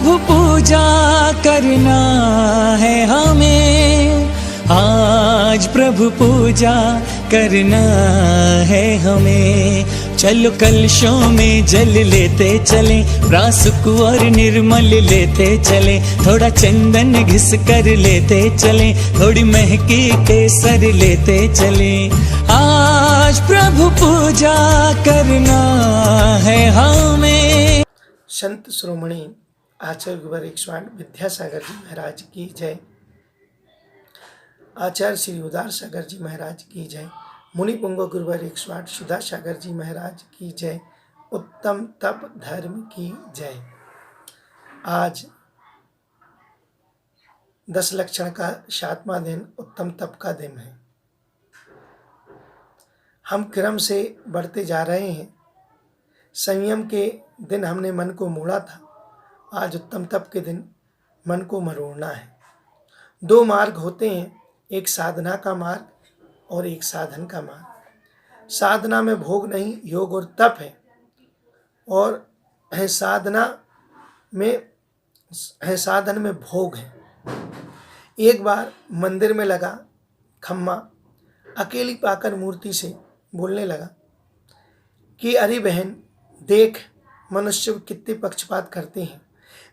प्रभु पूजा करना है हमें, आज प्रभु पूजा करना है हमें। चलो कलशों में जल लेते चले, प्रासुकु और निर्मल लेते चले, थोड़ा चंदन घिस कर लेते चले, थोड़ी महकी केसर लेते चले, आज प्रभु पूजा करना है हमें। संत शिरोमणि आचार्य गुरुवर 108 विद्यासागर जी महाराज की जय। आचार्य श्री उदार सागर जी महाराज की जय। मुनि पुंग गुरुवर 108 सुधा सागर जी महाराज की जय। उत्तम तप धर्म की जय। आज 10 लक्षण का 7वां दिन उत्तम तप का दिन है। हम क्रम से बढ़ते जा रहे हैं। संयम के दिन हमने मन को मोड़ा था, आज उत्तम तप के दिन मन को मरोड़ना है। 2 मार्ग होते हैं, एक साधना का मार्ग और एक साधन का मार्ग। साधना में भोग नहीं, योग और तप है, और है साधना में है साधन में भोग है। एक बार मंदिर में लगा खम्मा अकेली पाकर मूर्ति से बोलने लगा कि अरे बहन देख, मनुष्य कितने पक्षपात करते हैं।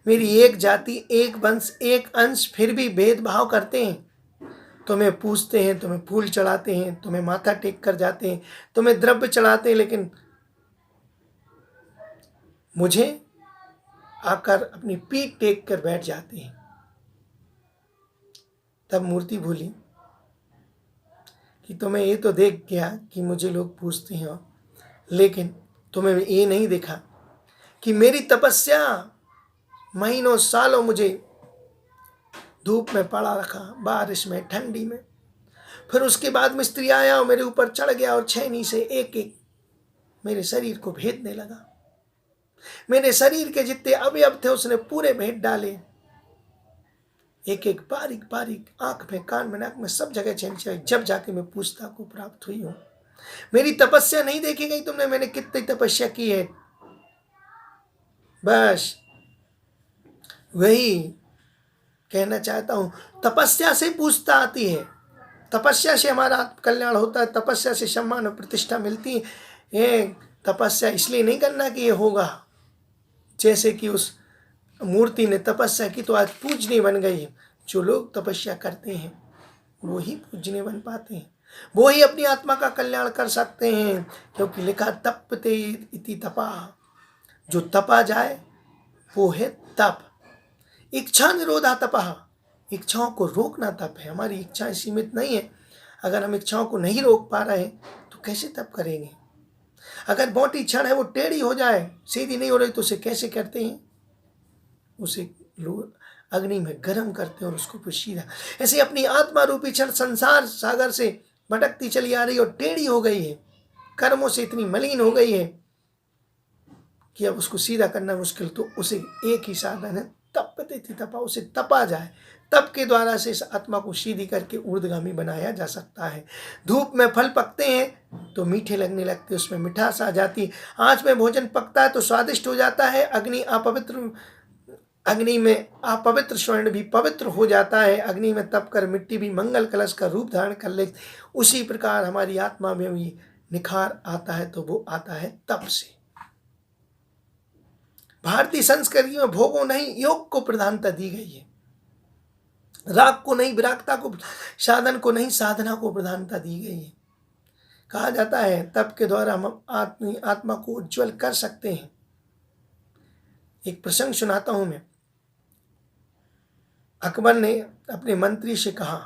मेरी एक जाति, एक वंश, एक अंश, फिर भी भेदभाव करते हैं। तुम्हें पूजते हैं, तुम्हें फूल चढ़ाते हैं, तुम्हें माथा टेक कर जाते हैं, तुम्हें द्रव्य चढ़ाते हैं, लेकिन मुझे आकर अपनी पीठ टेक कर बैठ जाते हैं। तब मूर्ति बोली कि तुम्हें ये तो देख गया कि मुझे लोग पूजते हैं, लेकिन तुम्हें ये नहीं देखा कि मेरी तपस्या महीनों सालों मुझे धूप में पड़ा रखा, बारिश में, ठंडी में। फिर उसके बाद मिस्त्री आया और मेरे ऊपर चढ़ गया और छेनी से एक एक मेरे शरीर को भेदने लगा। मेरे शरीर के जितने अवयव थे उसने पूरे भेद डाले। एक एक बारीक बारीक आंख में, कान में, नाक में, सब जगह छेनी चढ़ी। जब जाके मैं पूछता को प्राप्त हुई हूँ। मेरी तपस्या नहीं देखी गई तुमने, मैंने कितनी तपस्या की है। बस वही कहना चाहता हूँ, तपस्या से पूछता आती है, तपस्या से हमारा कल्याण होता है, तपस्या से सम्मान और प्रतिष्ठा मिलती है। तपस्या इसलिए नहीं करना कि ये होगा। जैसे कि उस मूर्ति ने तपस्या की तो आज पूजनीय बन गई। जो लोग तपस्या करते हैं वो ही पूजनीय बन पाते हैं, वो ही अपनी आत्मा का कल्याण कर सकते हैं, क्योंकि लिखा तपते इति तपा। जो तपा जाए वो है तप। इच्छा निरोधा तपः, इच्छाओं को रोकना तप है। हमारी इच्छाएं सीमित नहीं है। अगर हम इच्छाओं को नहीं रोक पा रहे तो कैसे तप करेंगे। अगर मोटी क्षण है वो टेढ़ी हो जाए, सीधी नहीं हो रही, तो उसे कैसे करते हैं, उसे अग्नि में गर्म करते हैं और उसको फिर सीधा। ऐसे अपनी आत्मा रूपी क्षण संसार सागर से भटकती चली आ रही और टेढ़ी हो गई है, कर्मों से इतनी मलिन हो गई है कि अब उसको सीधा करना मुश्किल। तो उसे एक ही साधन है, तपते थी तपा, उसे तपा जाए। तप के द्वारा से इस आत्मा को सीधी करके ऊर्ध्वगामी बनाया जा सकता है। धूप में फल पकते हैं तो मीठे लगने लगते, उसमें मिठास आ जाती। आँच में भोजन पकता है तो स्वादिष्ट हो जाता है। अग्नि में अपवित्र स्वर्ण भी पवित्र हो जाता है। अग्नि में तप कर मिट्टी भी मंगल कलश का रूप धारण कर ले। उसी प्रकार हमारी आत्मा में भी निखार आता है, तो वो आता है तप से। भारतीय संस्कृति में भोगों नहीं, योग को प्रधानता दी गई है। राग को नहीं, विरागता को, साधन को नहीं, साधना को प्रधानता दी गई है। कहा जाता है तप के द्वारा हम अपनी आत्मा को उज्जवल कर सकते हैं। एक प्रसंग सुनाता हूं मैं। अकबर ने अपने मंत्री से कहा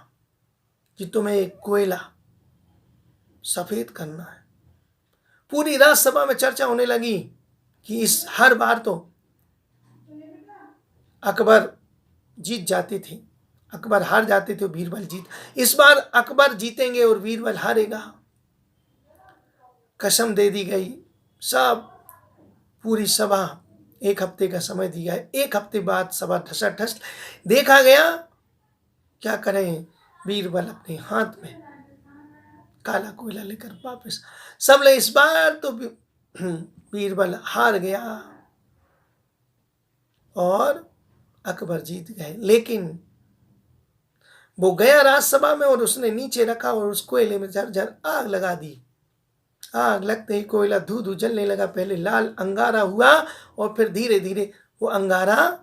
कि तुम्हें एक कोयला सफेद करना है। पूरी रात सभा में चर्चा होने लगी कि इस हर बार तो अकबर जीत जाते थे, अकबर हार जाते थे, बीरबल जीत। इस बार अकबर जीतेंगे और बीरबल हारेगा। कसम दे दी गई। सब पूरी सभा 1 हफ्ते का समय दिया है। 1 हफ्ते बाद सभा ठसाठस देखा गया। क्या करें, बीरबल अपने हाथ में काला कोयला लेकर वापस। सब ले इस बार तो बीरबल हार गया और अकबर जीत गए। लेकिन वो गया राजसभा में और उसने नीचे रखा और उस कोयले में झरझर आग लगा दी। आग लगते ही कोयला धू धू जलने लगा। पहले लाल अंगारा हुआ और फिर धीरे धीरे वो अंगारा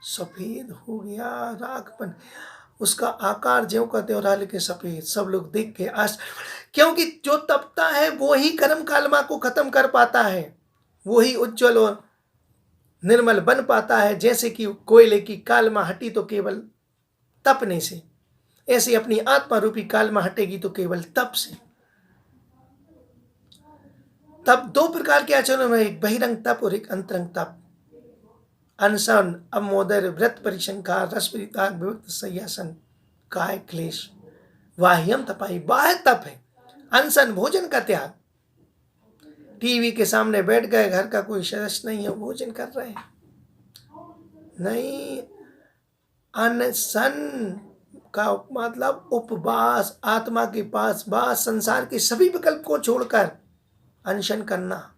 सफेद हो गया, राख बन गया। उसका आकार ज्यों का त्यों रहा, लेकिन सफेद। सब लोग देख के क्योंकि जो तपता है वो ही कर्म कालमा को खत्म कर पाता है, वो ही उज्जवल और निर्मल बन पाता है। जैसे कि कोयले की कालमा हटी तो केवल तपने से, ऐसे अपनी आत्मा रूपी कालमा हटेगी तो केवल तप से। तप दो प्रकार के आचरणों में, एक बहिरंग तप और एक अंतरंग तप। अनशन, अमोदर, व्रत परिशंकार, रस परित्याग, विविक्त संयासन, काय क्लेश, बाह्यम तपाई। बाह्य तप है अनशन, भोजन का त्याग। टीवी के सामने बैठ गए, घर का कोई सदस्य नहीं है, भोजन कर रहे हैं, नहीं। अनशन का मतलब उपवास, आत्मा के पास बास, संसार के सभी विकल्प को छोड़कर अनशन करना।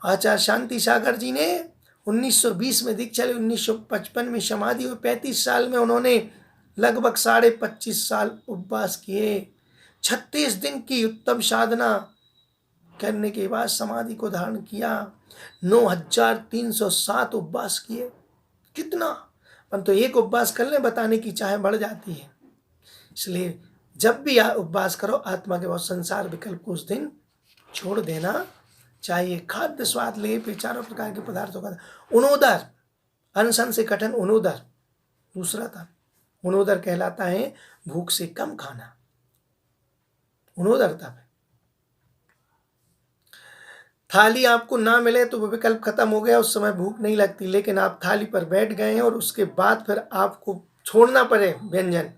आचार्य शांति सागर जी ने 1920 में दीक्षा ली, 1955 में समाधि हुई। 35 साल में उन्होंने लगभग 25.5 साल उपवास किए। 36 दिन की उत्तम साधना करने के बाद समाधि को धारण किया। 9307 उपवास किए। कितना, परंतु एक उपवास कर ले बताने की चाह बढ़ जाती है। इसलिए जब भी उपवास करो, आत्मा के बहुत संसार विकल्प को उस दिन छोड़ देना चाहिए। खाद्य स्वाद ले पे चारों प्रकार के पदार्थों का उनोदर, अनशन से कठिन उनोदर दूसरा था। उनोदर कहलाता है भूख से कम खाना, उनोदर तप है। थाली आपको ना मिले तो वो विकल्प खत्म हो गया, उस समय भूख नहीं लगती, लेकिन आप थाली पर बैठ गए हैं और उसके बाद फिर आपको छोड़ना पड़े व्यंजन,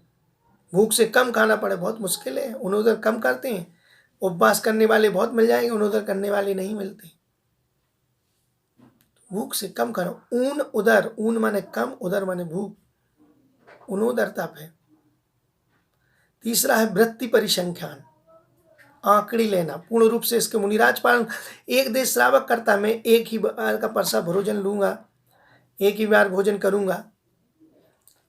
भूख से कम खाना पड़े, बहुत मुश्किल है। उनोदर कम करते हैं। उपवास करने वाले बहुत मिल जाएंगे, उनोदर करने वाले नहीं मिलते। भूख से कम करो। ऊन उदर, ऊन माने कम, उदर माने भूख, उनोदर तप है। तीसरा है वृत्ति परिसंख्यान, आंकड़ी लेना। पूर्ण रूप से इसके मुनिराज पालन। एक देश श्रावक करता, मैं एक ही बार का परसा भोजन लूंगा, एक ही बार भोजन करूंगा,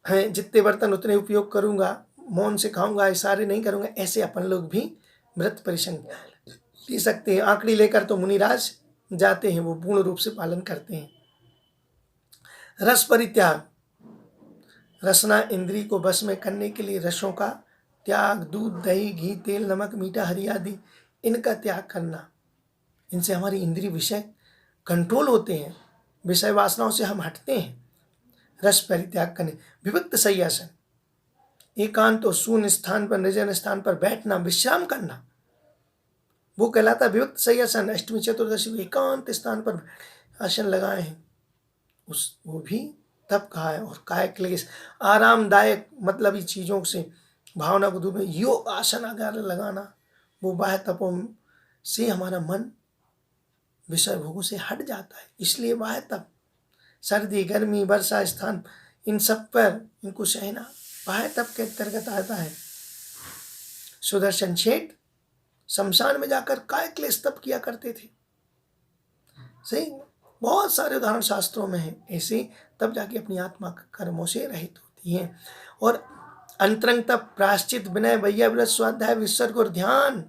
है जितने बर्तन उतने उपयोग करूंगा, मौन से खाऊंगा, इशारे नहीं करूंगा। ऐसे अपन लोग भी व्रत परिसंख्यान ले सकते हैं। आंकड़ी लेकर तो मुनिराज जाते हैं, वो पूर्ण रूप से पालन करते हैं। रस परित्याग, रसना इंद्री को बस में करने के लिए रसों का त्याग, दूध, दही, घी, तेल, नमक, मीठा, हरी आदि, इनका त्याग करना। इनसे हमारी इंद्रिय विषय कंट्रोल होते हैं, विषय वासनाओं से हम हटते हैं। रस परित्याग करने। विविक्त संयासन, एकांत और शून्य स्थान पर, निर्जन स्थान पर बैठना, विश्राम करना, वो कहलाता है विविक्त संयासन। अष्टमी चतुर्दशी एकांत स्थान पर आसन लगाए हैं, वो भी तप कहा है। और काय क्लेश, आरामदायक मतलबी चीज़ों से भावना को दूर में योग आसन वगैरह लगाना, वो बाह्य तपों से हमारा मन विषय भोगों से हट जाता है। इसलिए बाह्य तप, सर्दी, गर्मी, वर्षा स्थान, इन सब पर इनको सहना बाह्य तप के अंतर्गत आता है। सुदर्शन शेठ शमशान में जाकर काय क्लेश तप किया करते थे। सही, बहुत सारे उदाहरण शास्त्रों में है ऐसे, तब जाके अपनी आत्मा कर्मों से रहित होती है। और अंतरंग तप, प्रायश्चित, विनय, वैयाव्रत, स्वाध्याय, विसर्ग और ध्यान।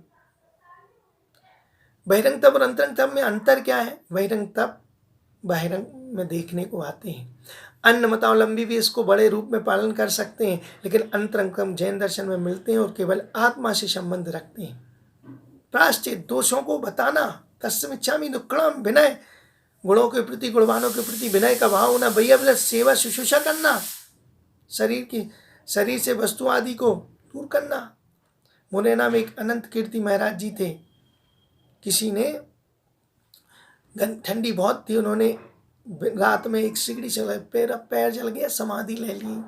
बहिरंग तप और अंतरंग तप में अंतर क्या है? बहिरंग तप बहिरंग में देखने को आते हैं। अन्य मतावलंबी भी इसको बड़े रूप में पालन कर सकते हैं, लेकिन अंतरंग तप जैन दर्शन में मिलते हैं और केवल आत्मा से संबंध रखते हैं। प्रायश्चित, दोषों को बताना, तस्मिच्छामि दुक्कड़म, विनय, गुणों के प्रति, गुणवानों के प्रति विनय का भाव होना, वैयाव्रत, सेवा शुश्रूषा करना, शरीर से वस्तु आदि को दूर करना। मुरैना में एक अनंत कीर्ति महाराज जी थे। किसी ने, ठंडी बहुत थी, उन्होंने रात में एक सिगड़ी चला, पैर जल गया, समाधि ले ली।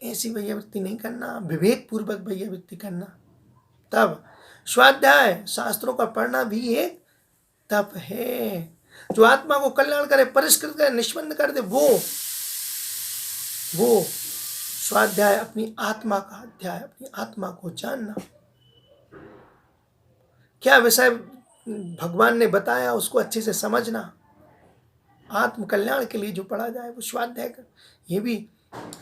ऐसी वैयावृत्ति नहीं करना, विवेक पूर्वक वैयावृत्ति करना। तब स्वाध्याय, शास्त्रों का पढ़ना भी एक तप है। जो आत्मा को कल्याण करे, परिष्कृत करे, निष्पन्न कर दे, वो स्वाध्याय, अपनी आत्मा का अध्याय, अपनी आत्मा को जानना। क्या विषय भगवान ने बताया उसको अच्छे से समझना, आत्म कल्याण के लिए जो पढ़ा जाए वो स्वाध्याय कर, ये भी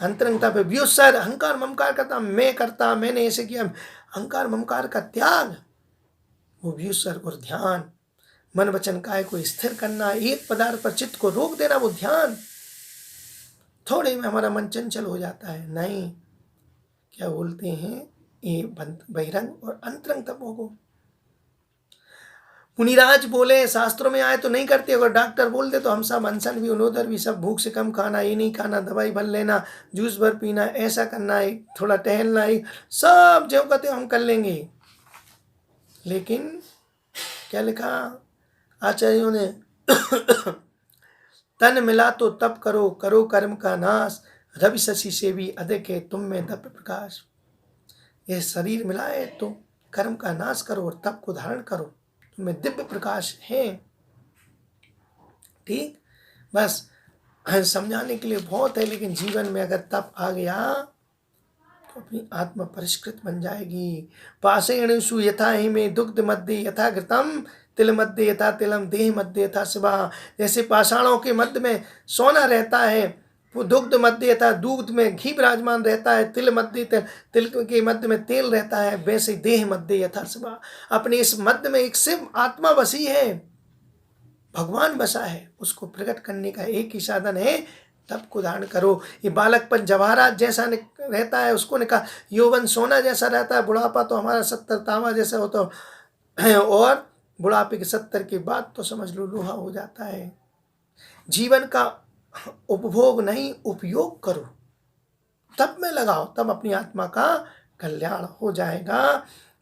अंतरंगता पे व्युत्सर, अहंकार ममकार करता मैं करता मैंने ऐसे किया, अहंकार ममकार का त्याग, वो व्युत्सर और ध्यान, मन वचन काय को स्थिर करना, एक पदार्थ पर चित्त को रोक देना, वो ध्यान। थोड़े में हमारा मन चंचल हो जाता है, नहीं, क्या बोलते हैं ये बहिरंग और अंतरंग तपों को। मुनिराज बोले शास्त्रों में आए तो नहीं करते, अगर डॉक्टर बोल दे तो हम सब अनशन भी उन्होदर भी सब, भूख से कम खाना, ये नहीं खाना, दवाई भर लेना, जूस भर पीना, ऐसा करना है, थोड़ा टहलना है, सब जो कहते हम कर लेंगे। लेकिन क्या लिखा आचार्यों ने तन मिला तो तप करो, करो कर्म का नाश, रवि शशि से भी अधिक है तुम में तप प्रकाश। ये शरीर मिला है तो कर्म का नाश करो और तप को धारण करो, तुम्हें दिव्य प्रकाश है। ठीक, बस समझाने के लिए बहुत है, लेकिन जीवन में अगर तप आ गया तो अपनी आत्मा परिष्कृत बन जाएगी। पाषेणुषु यथा हिमे दुग्ध मध्य यथा घृतम, तिल मध्य यथा तिलम, देह मध्य यथा शिवा। जैसे पाषाणों के मध्य में सोना रहता है, वो दुग्ध मध्य यथा दूध में घी विराजमान रहता है, तिल मध्य तिल के मध्य में तेल रहता है, वैसे देह मध्य यथा शिवा। अपने इस मध्य में एक शिव आत्मा बसी है, भगवान बसा है, उसको प्रकट करने का एक ही साधन है तप को धारण करो। ये बालकपन जवाहरात जैसा रहता है, उसको ने कहा यौवन सोना जैसा रहता है, बुढ़ापा तो हमारा 70 तांबा जैसा होता है, और बुढ़ापे के 70 के बाद तो समझ लो लोहा हो जाता है। जीवन का उपभोग नहीं उपयोग करो, तब में लगाओ, तब अपनी आत्मा का कल्याण हो जाएगा।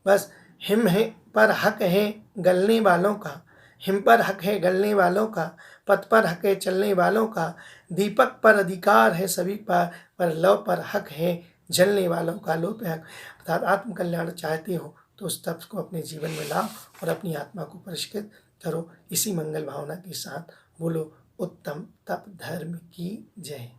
बस हिम है पर हक है गलने वालों का, हिम पर हक है गलने वालों का, पथ पर हक है चलने वालों का, दीपक पर अधिकार है सभी पर लौ पर हक है जलने वालों का, लो पे हक। अर्थात आत्म कल्याण चाहते हो तो उस तप को अपने जीवन में लाओ और अपनी आत्मा को परिष्कृत करो। इसी मंगल भावना के साथ बोलो उत्तम तप धर्म की जय।